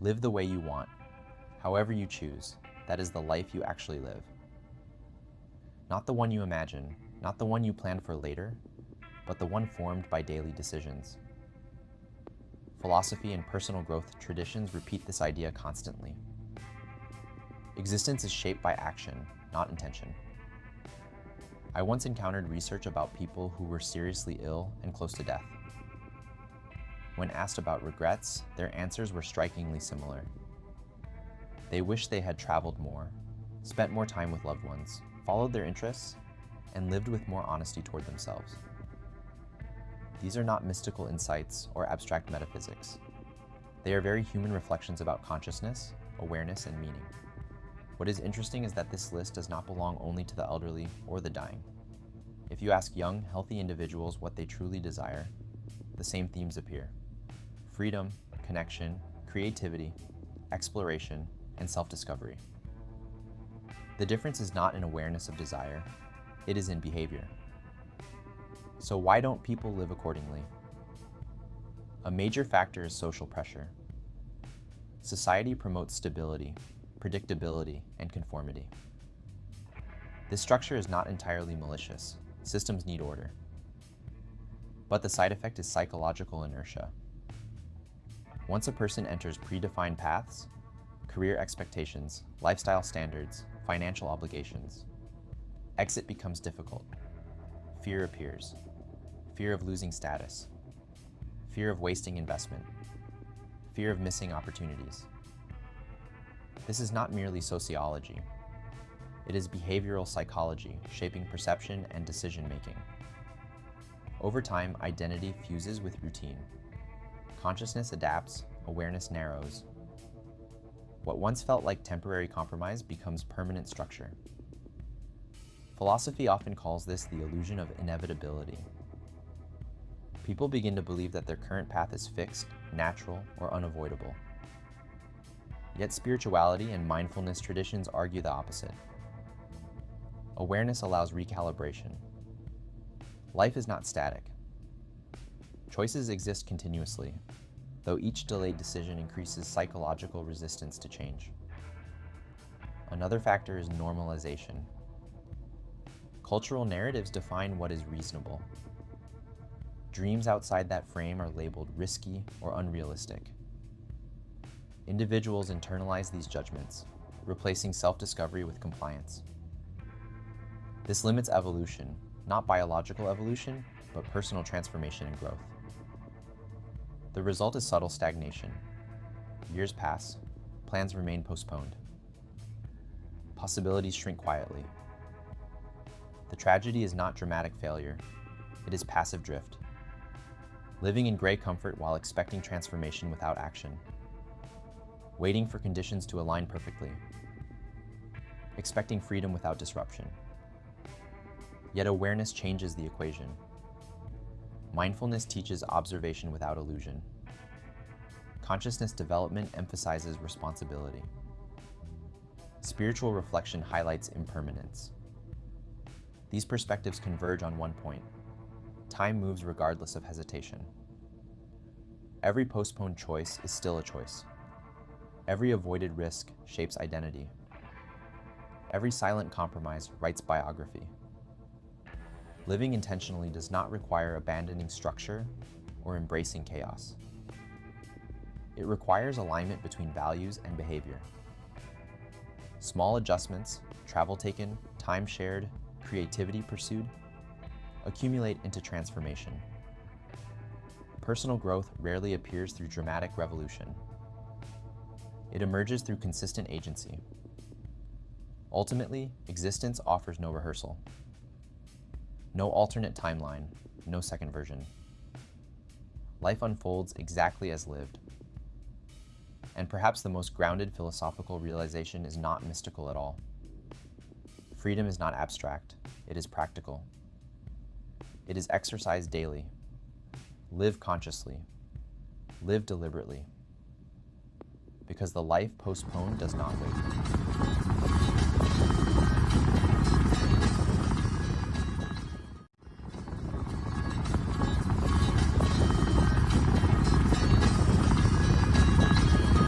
Live the way you want, however you choose. That is the life you actually live. Not the one you imagine, not the one you plan for later, but the one formed by daily decisions. Philosophy and personal growth traditions repeat this idea constantly. Existence is shaped by action, not intention. I once encountered research about people who were seriously ill and close to death. When asked about regrets, their answers were strikingly similar. They wished they had traveled more, spent more time with loved ones, followed their interests, and lived with more honesty toward themselves. These are not mystical insights or abstract metaphysics. They are very human reflections about consciousness, awareness, and meaning. What is interesting is that this list does not belong only to the elderly or the dying. If you ask young, healthy individuals what they truly desire, the same themes appear: freedom, connection, creativity, exploration, and self-discovery. The difference is not in awareness of desire, it is in behavior. So why don't people live accordingly? A major factor is social pressure. Society promotes stability, predictability, and conformity. This structure is not entirely malicious. Systems need order. But the side effect is psychological inertia. Once a person enters predefined paths, career expectations, lifestyle standards, financial obligations, exit becomes difficult. Fear appears. Fear of losing status. Fear of wasting investment. Fear of missing opportunities. This is not merely sociology. It is behavioral psychology shaping perception and decision-making. Over time, identity fuses with routine. Consciousness adapts, awareness narrows. What once felt like temporary compromise becomes permanent structure. Philosophy often calls this the illusion of inevitability. People begin to believe that their current path is fixed, natural, or unavoidable. Yet spirituality and mindfulness traditions argue the opposite. Awareness allows recalibration. Life is not static. Choices exist continuously, though each delayed decision increases psychological resistance to change. Another factor is normalization. Cultural narratives define what is reasonable. Dreams outside that frame are labeled risky or unrealistic. Individuals internalize these judgments, replacing self-discovery with compliance. This limits evolution, not biological evolution, but personal transformation and growth. The result is subtle stagnation. Years pass, plans remain postponed. Possibilities shrink quietly. The tragedy is not dramatic failure, it is passive drift. Living in gray comfort while expecting transformation without action. Waiting for conditions to align perfectly. Expecting freedom without disruption. Yet awareness changes the equation. Mindfulness teaches observation without illusion. Consciousness development emphasizes responsibility. Spiritual reflection highlights impermanence. These perspectives converge on one point. Time moves regardless of hesitation. Every postponed choice is still a choice. Every avoided risk shapes identity. Every silent compromise writes biography. Living intentionally does not require abandoning structure or embracing chaos. It requires alignment between values and behavior. Small adjustments, travel taken, time shared, creativity pursued, accumulate into transformation. Personal growth rarely appears through dramatic revolution. It emerges through consistent agency. Ultimately, existence offers no rehearsal. No alternate timeline, no second version. Life unfolds exactly as lived. And perhaps the most grounded philosophical realization is not mystical at all. Freedom is not abstract, it is practical. It is exercised daily. Live consciously. Live deliberately. Because the life postponed does not wait.